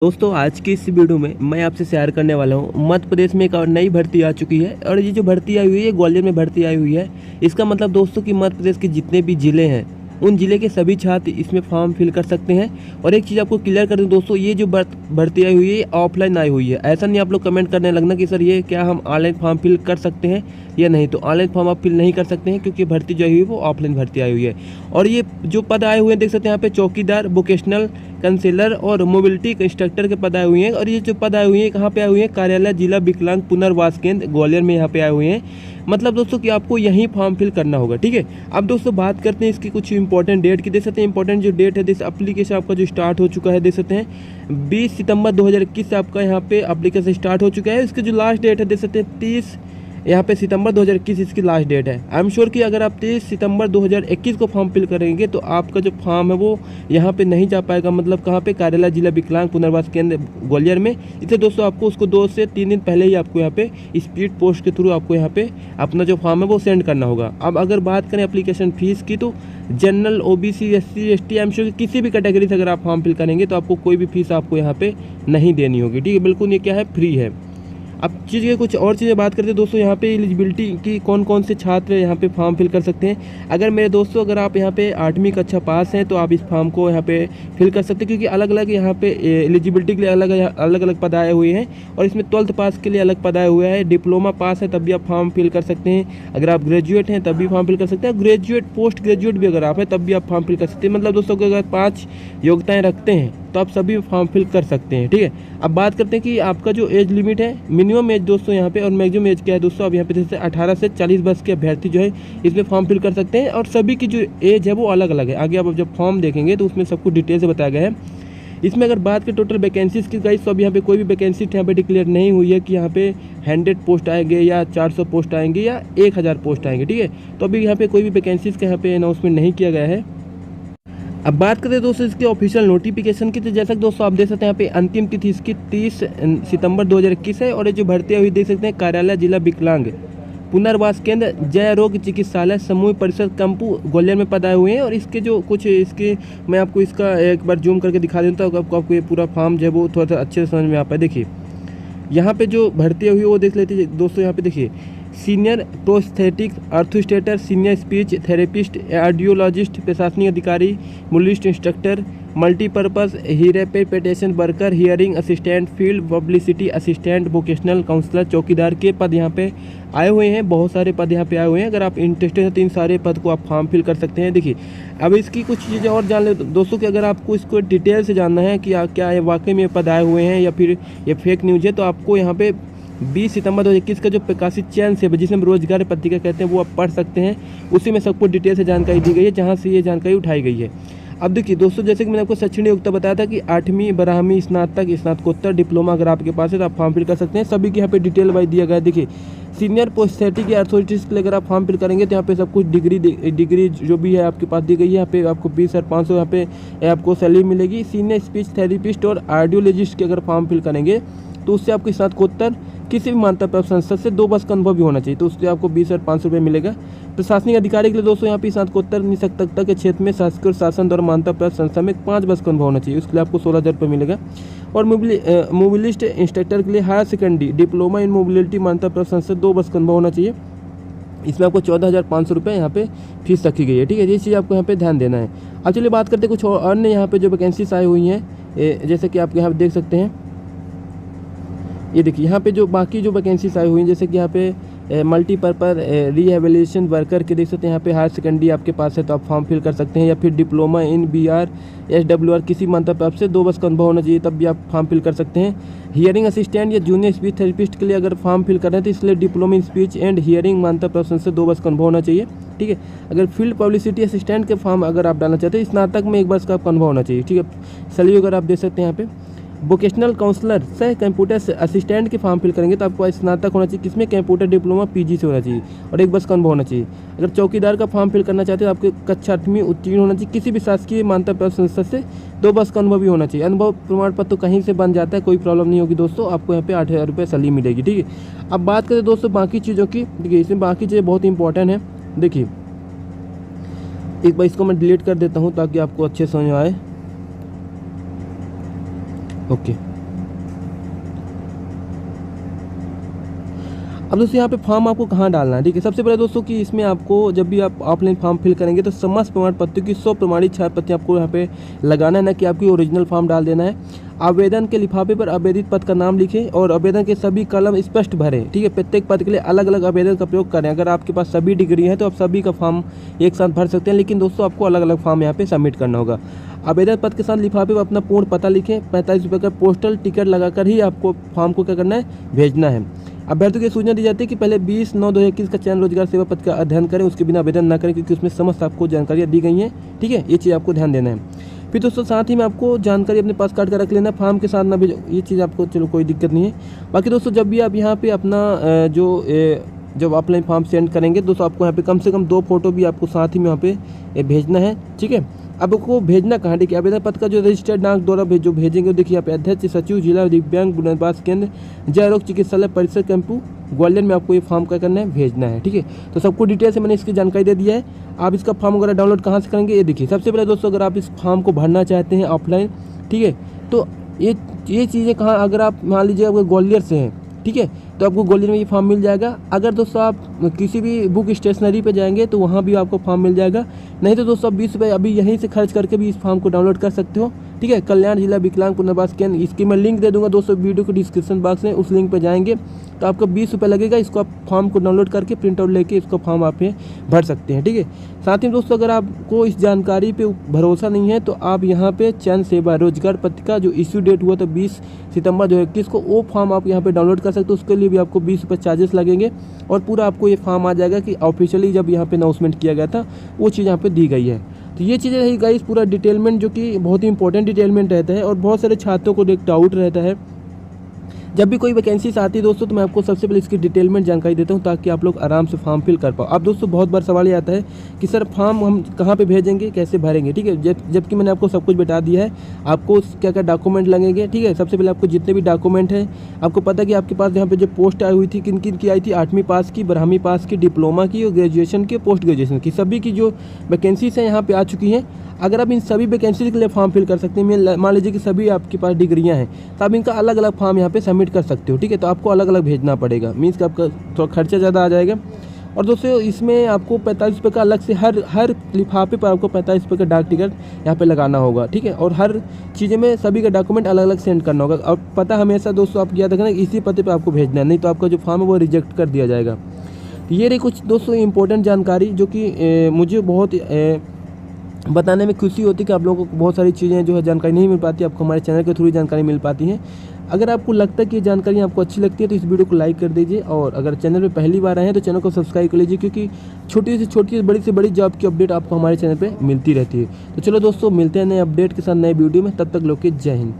दोस्तों आज की इस वीडियो में मैं आपसे शेयर करने वाला हूँ। मध्य प्रदेश में एक और नई भर्ती आ चुकी है और ये जो भर्ती आई हुई है ग्वालियर में भर्ती आई हुई है। इसका मतलब दोस्तों कि मध्य प्रदेश के जितने भी ज़िले हैं उन ज़िले के सभी छात्र इसमें फॉर्म फिल कर सकते हैं। और एक चीज़ आपको क्लियर कर दूं दोस्तों, ये जो भर्ती आई हुई है ऑफलाइन आई हुई है। ऐसा नहीं आप लोग कमेंट करने लगना कि सर ये क्या हम ऑनलाइन फॉर्म फिल कर सकते हैं या नहीं। तो ऑनलाइन फॉर्म आप फिल नहीं कर सकते हैं क्योंकि भर्ती जो आई हुई है वो ऑफलाइन भर्ती आई हुई है। और ये जो पद आए हुए हैं देख सकते हैं यहाँ पे चौकीदार, वोकेशनल काउंसलर और मोबिलिटी इंस्ट्रक्टर के पद आए हुए हैं। और ये जो पद आए हुए हैं कहाँ पे आए हुए हैं, कार्यालय जिला विकलांग पुनर्वास केंद्र ग्वालियर में यहाँ पे आए हुए हैं। मतलब दोस्तों कि आपको यहीं फॉर्म फिल करना होगा, ठीक है। अब दोस्तों बात करते हैं इसकी कुछ इंपॉर्टेंट डेट की। देख सकते हैं इंपॉर्टेंट जो डेट है, जैसे एप्लीकेशन आपका जो स्टार्ट हो चुका है, देख सकते हैं 20 सितंबर 2021 से आपका यहाँ पे एप्लीकेशन स्टार्ट हो चुका है। इसकी जो लास्ट डेट है देख सकते हैं 30 यहाँ पे सितंबर 2021 इसकी लास्ट डेट है। आई एम श्योर कि अगर आप 30 सितंबर 2021 को फॉर्म फिल करेंगे तो आपका जो फॉर्म है वो यहाँ पे नहीं जा पाएगा। मतलब कहाँ पे, कार्यालय जिला विकलांग पुनर्वास केंद्र ग्वालियर में। इसलिए दोस्तों आपको उसको 2 से 3 दिन पहले ही आपको यहाँ पे स्पीड पोस्ट के थ्रू आपको यहाँ पे अपना जो फॉर्म है वो सेंड करना होगा। अब अगर बात करें एप्लीकेशन फीस की, तो general, OBC, SC, ST, I am sure किसी भी कैटेगरी से अगर आप फॉर्म फिल करेंगे तो आपको कोई भी फीस आपको यहाँ पे नहीं देनी होगी, ठीक है। बिल्कुल ये क्या है, फ्री है। अब चीज़ के कुछ और चीज़ें बात करते हैं दोस्तों, यहाँ पे एलिजिबिलिटी की कौन कौन से छात्र यहाँ पे फॉर्म फिल कर सकते हैं। अगर मेरे दोस्तों अगर आप यहाँ पे 8वीं कक्षा पास हैं तो आप इस फॉर्म को यहाँ पे फिल कर सकते हैं, क्योंकि अलग अलग यहाँ पे एलिजिबिलिटी के लिए अलग अलग पद आए हुए हैं। और इसमें 12th पास के लिए अलग पद आए हुए हैं, डिप्लोमा पास है तब भी आप फॉर्म फिल कर सकते हैं, अगर आप ग्रेजुएट हैं तब भी फॉर्म फिल कर सकते हैं, ग्रेजुएट पोस्ट ग्रेजुएट भी अगर आप हैं तब भी आप फॉर्म फिल कर सकते हैं। मतलब दोस्तों को अगर 5 योग्यताएँ रखते हैं तो आप सभी फॉर्म फिल कर सकते हैं, ठीक है। अब बात करते हैं कि आपका जो एज लिमिट है, मिनिमम एज दोस्तों यहाँ पे और मैक्सिमम एज क्या है दोस्तों। अब यहाँ पे जैसे 18 से 40 वर्ष के अभ्यर्थी जो है इसमें फॉर्म फिल कर सकते हैं। और सभी की जो एज है वो अलग अलग है। आगे आप जब फॉर्म देखेंगे तो उसमें सब कुछ डिटेल से बताया गया है। इसमें अगर बात करें टोटल वैकेंसीज की गाइस, तो अब यहाँ पे कोई भी वैकेंसी यहाँ पे डिक्लेयर नहीं हुई है कि यहाँ पे 100 पोस्ट आएंगे या 400 पोस्ट आएंगे या 1000 पोस्ट आएंगे, ठीक है। तो अभी यहाँ पे कोई भी वैकेंसीज का यहाँ पे अनाउंसमेंट नहीं किया गया है। अब बात करें दोस्तों इसके ऑफिशियल नोटिफिकेशन की, तो जैसा कि दोस्तों आप देख सकते हैं यहाँ पे अंतिम तिथि इसकी 30 सितंबर 2021 है। और ये जो भर्ती हुई देख सकते हैं, कार्यालय जिला विकलांग पुनर्वास केंद्र जय रोग चिकित्सालय समूह परिषद कंपू ग्वालियर में पद आए हुए हैं। और इसके जो कुछ इसके मैं आपको इसका एक बार जूम करके दिखा देता हूँ, आपको ये पूरा फॉर्म जो है वो थोड़ा सा अच्छे से समझ में आ पाए। देखिए यहाँ पे जो भर्ती हुई है वो देख लेते हैं दोस्तों। यहाँ पे देखिए senior prosthetic orthotist, senior speech therapist, audiologist, प्रशासनिक अधिकारी, mobility instructor, multipurpose rehabilitation worker, hearing assistant, field publicity assistant, vocational counsellor, चौकीदार के पद यहाँ पे आए हुए हैं। बहुत सारे पद यहाँ पे आए हुए हैं। अगर आप इंटरेस्टेड हैं तो इन सारे पद को आप फॉर्म फिल कर सकते हैं। देखिए अब इसकी कुछ चीज़ें और जान ले दोस्तों कि अगर आपको इसको डिटेल से जानना है कि क्या ये वाकई में पद आए हुए हैं या फिर ये फेक न्यूज़ है, तो आपको यहाँ पे 20 सितंबर 2021 का जो प्रकाशित चयन सेवा जिसे हम रोजगार पत्रिका कहते हैं वो आप पढ़ सकते हैं। उसी में सबको डिटेल से जानकारी दी गई है जहाँ से ये जानकारी उठाई गई है। अब देखिए दोस्तों, जैसे कि मैंने आपको शैक्षणिक योग्यता बताया था कि 8वीं, 12वीं, स्नातक, स्नातकोत्तर, डिप्लोमा अगर आपके पास है तो आप फॉर्म फिल कर सकते हैं। सभी के यहाँ पे डिटेल वाइज दिया गया है। देखिए सीनियर प्रोस्थेटिक या अर्थोटिस्ट के लिए अगर आप फॉर्म फिल करेंगे तो यहाँ पे सब कुछ डिग्री जो भी है आपके पास दी गई है। यहाँ पे आपको 20,500 यहाँ पे आपको सैलरी मिलेगी। सीनियर स्पीच थेरेपिस्ट और ऑडियोलॉजिस्ट के अगर फॉर्म फिल करेंगे तो उससे आपको स्नातकोत्तर किसी भी मान्यता प्राप्त संस्था से 2 वर्ष का अनुभव भी होना चाहिए, तो उससे आपको 20,500 रुपये मिलेगा। प्रशासनिक अधिकारी के लिए दोस्तों यहाँ पे स्नातकोत्तर निस्नातकता के क्षेत्र में शासकीय और शासन द्वारा मान्यता प्राप्त संस्था में 5 वर्ष का अनुभव होना चाहिए, उसके लिए आपको 16,000 रुपये मिलेगा। और मोबिलिस्ट इंस्ट्रक्टर के लिए higher secondary diploma in mobility मान्यता प्राप्त संस्था 2 वर्ष का अनुभव होना चाहिए। इसमें आपको 14,500 रुपये यहाँ पे फीस रखी गई है, ठीक है। ये चीज़ आपको यहाँ पे ध्यान देना है। अब चलिए बात करते हैं कुछ और अन्य यहाँ पे जो वैकेंसीज आई हुई हैं, जैसे कि आप यहाँ देख सकते हैं। ये देखिए यहाँ पे जो बाकी जो वैकेंसीज आई हुई हैं, जैसे कि यहाँ पे मल्टीपर्पज़ रिहैबिलिटेशन वर्कर के देख सकते हैं। यहाँ पे हायर सेकेंडरी आपके पास है तो आप फॉर्म फिल कर सकते हैं, या फिर डिप्लोमा इन BR SWR किसी मान्यता प्राप्त से 2 वर्ष का अनुभव होना चाहिए, तब भी आप फॉर्म फिल कर सकते हैं। हियरिंग असिस्टेंट या जूनियर स्पीच थेरेपिस्ट के लिए अगर फॉर्म फिल कर रहे हैं तो इसलिए diploma in speech and hearing मान्यता प्राप्त से 2 वर्ष का अनुभव होना चाहिए, ठीक है। अगर फील्ड पब्लिसिटी असिस्टेंट के फॉर्म अगर आप डालना चाहते हैं, स्नातक में 1 वर्ष का आपका अनुभव होना चाहिए, ठीक है। सैलरी अगर आप देख सकते हैं यहाँ पे वोकेशनल काउंसलर सह कंप्यूटर असिस्टेंट के फॉर्म फिल करेंगे तो आपको स्नातक होना चाहिए, किसमें कंप्यूटर डिप्लोमा PG से होना चाहिए और 1 वर्ष का अनुभव होना चाहिए। अगर चौकीदार का फॉर्म फिल करना चाहते हैं तो आपके कक्षा 8वीं उत्तीर्ण होना चाहिए, किसी भी शासकीय मान्यता प्राप्त संस्था से 2 वर्ष का अनुभव भी होना चाहिए। अनुभव प्रमाण पत्र तो कहीं से बन जाता है, कोई प्रॉब्लम नहीं होगी दोस्तों। आपको यहाँ पे 8,000 रुपये सैलरी मिलेगी, ठीक है। अब बात करें दोस्तों बाकी चीज़ों की, देखिए इसमें बाकी चीज़ें बहुत इंपॉर्टेंट है। देखिए एक बार इसको मैं डिलीट कर देता हूँ ताकि आपको अच्छे समझ में आए। ओके। अब दोस्तों यहाँ पे फॉर्म आपको कहाँ डालना है, ठीक है। सबसे पहले दोस्तों कि इसमें आपको जब भी आप ऑफलाइन फॉर्म फिल करेंगे तो समस्त प्रमाण पत्रों की 100 प्रमाणित छाया प्रति आपको यहाँ पे लगाना है, ना कि आपकी ओरिजिनल फॉर्म डाल देना है। आवेदन के लिफाफे पर आवेदित पद का नाम लिखें और आवेदन के सभी कलम स्पष्ट भरें, ठीक है। प्रत्येक पद के लिए अलग अलग आवेदन का प्रयोग करें। अगर आपके पास सभी डिग्री है तो आप सभी का फॉर्म एक साथ भर सकते हैं, लेकिन दोस्तों आपको अलग अलग फॉर्म यहाँ पे सबमिट करना होगा। आवेदन पत्र के साथ लिफाफे पर अपना पूर्ण पता लिखें। 45 रुपये का पोस्टल टिकट लगाकर ही आपको फॉर्म को क्या करना है, भेजना है। अभ्यर्थियों की सूचना दी जाती है कि पहले 20/9/2021 का चयन रोजगार सेवा पद का अध्ययन करें, उसके बिना आवेदन न करें, क्योंकि उसमें समस्त आपको जानकारियाँ दी गई हैं, ठीक है। ये चीज़ आपको ध्यान देना है। फिर दोस्तों साथ ही में आपको जानकारी अपने पास काट कर रख लेना, फॉर्म के साथ ना भेजो, ये चीज़ आपको चलो कोई दिक्कत नहीं है। बाकी दोस्तों जब भी आप यहाँ पे अपना जब ऑफलाइन फॉर्म सेंड करेंगे दोस्तों आपको यहाँ पे कम से कम 2 फोटो भी आपको साथ ही में यहाँ पे भेजना है, ठीक है। अब आपको भेजना कहाँ, देखिए आवेदन पत्र का जो रजिस्टर्ड डाक द्वारा जो भेजेंगे, देखिए यहाँ पे अध्यक्ष सचिव जिला दिव्यांग पुनर्वास केंद्र जय रोग चिकित्सालय परिसर कैंपू ग्वालियर में आपको ये फॉर्म क्या करना है, भेजना है, ठीक है। तो सबको डिटेल से मैंने इसकी जानकारी दे दिया है। आप इसका फॉर्म वगैरह डाउनलोड कहाँ से करेंगे, ये देखिए। सबसे पहले दोस्तों अगर आप इस फॉर्म को भरना चाहते हैं ऑफलाइन, ठीक है, तो ये चीज़ें कहाँ, अगर आप मान लीजिए आपको ग्वालियर से हैं, ठीक है, तो आपको ग्वालियर में ये फॉर्म मिल जाएगा। अगर दोस्तों आप किसी भी बुक स्टेशनरी पे जाएंगे तो वहाँ भी आपको फॉर्म मिल जाएगा। नहीं तो दोस्तों आप 20 रुपये अभी यहीं से खर्च करके भी इस फॉर्म को डाउनलोड कर सकते हो, ठीक है। कल्याण जिला विकलांग पुनर्वास केंद्र, इसकी मैं लिंक दे दूंगा दोस्तों वीडियो को डिस्क्रिप्शन बॉक्स में, उस लिंक पे जाएंगे तो आपको 20 रुपये लगेगा। इसको आप फॉर्म को डाउनलोड करके प्रिंट आउट लेके इसको फॉर्म आप भर सकते हैं, ठीक है। साथ ही दोस्तों अगर आपको इस जानकारी पे भरोसा नहीं है तो आप यहाँ पे चयन सेवा रोजगार पत्रिका जो इश्यू डेट हुआ था 20 सितंबर 2021 को, वो फॉर्म आप यहाँ पे डाउनलोड कर सकते हो। उसके लिए भी आपको 20 रुपये चार्जेस लगेंगे और पूरा आपको ये फॉर्म आ जाएगा कि ऑफिशियली जब यहाँ पे अनाउंसमेंट किया गया था वो चीज़ यहाँ पे दी गई है। तो ये चीज़ें रही गाइस, पूरा डिटेलमेंट जो कि बहुत ही इंपॉर्टेंट डिटेलमेंट रहता है और बहुत सारे छात्रों को एक डाउट रहता है जब भी कोई वैकेंसीज आती है दोस्तों, तो मैं आपको सबसे पहले इसकी डिटेलमेंट जानकारी देता हूं ताकि आप लोग आराम से फॉर्म फिल कर पाओ। अब दोस्तों बहुत बार सवाल ये आता है कि सर फॉर्म हम कहां पे भेजेंगे, कैसे भरेंगे, ठीक है। जबकि मैंने आपको सब कुछ बता दिया है, आपको क्या क्या डॉक्यूमेंट लगेंगे, ठीक है। सबसे पहले आपको जितने भी डॉक्यूमेंट हैं, आपको पता कि आपके पास यहाँ पे जो पोस्ट आई हुई थी किन किन की आई थी, 8वीं पास की, 12वीं पास की, डिप्लोमा की और ग्रेजुएशन की, पोस्ट ग्रेजुएशन की, सभी की जो वैकेंसीज हैं यहाँ पे आ चुकी हैं। अगर आप इन सभी वैकेंसी के लिए फॉर्म फिल कर सकते हैं, मान लीजिए कि सभी आपके पास डिग्रियां हैं, तो आप इनका अलग अलग फॉर्म यहाँ पे सबमिट कर सकते हो, ठीक है। तो आपको अलग अलग भेजना पड़ेगा, मीन्स कि आपका थोड़ा खर्चा ज़्यादा आ जाएगा। और दोस्तों इसमें आपको 45 रुपये का अलग से हर लिफाफे पर आपको 45 रुपये का डाक टिकट यहाँ पे लगाना होगा, ठीक है। और हर चीज़ें में सभी का डॉक्यूमेंट अलग अलग सेंड करना होगा। और पता हमेशा दोस्तों आप याद रखना इसी पते पर आपको भेजना है, नहीं तो आपका जो फॉर्म है वो रिजेक्ट कर दिया जाएगा। ये रही कुछ दोस्तों इंपॉर्टेंट जानकारी जो कि मुझे बहुत बताने में खुशी होती है कि आप लोगों को बहुत सारी चीज़ें जो है जानकारी नहीं मिल पाती, आपको हमारे चैनल के थ्रू जानकारी मिल पाती हैं। अगर आपको लगता है कि ये जानकारी आपको अच्छी लगती है तो इस वीडियो को लाइक कर दीजिए, और अगर चैनल पे पहली बार आए हैं तो चैनल को सब्सक्राइब कर लीजिए, क्योंकि छोटी से छोटी बड़ी से बड़ी जॉब की अपडेट आपको हमारे चैनल पर मिलती रहती है। तो चलो दोस्तों मिलते हैं नए अपडेट के साथ नए वीडियो में, तब तक लोग के जय हिंद।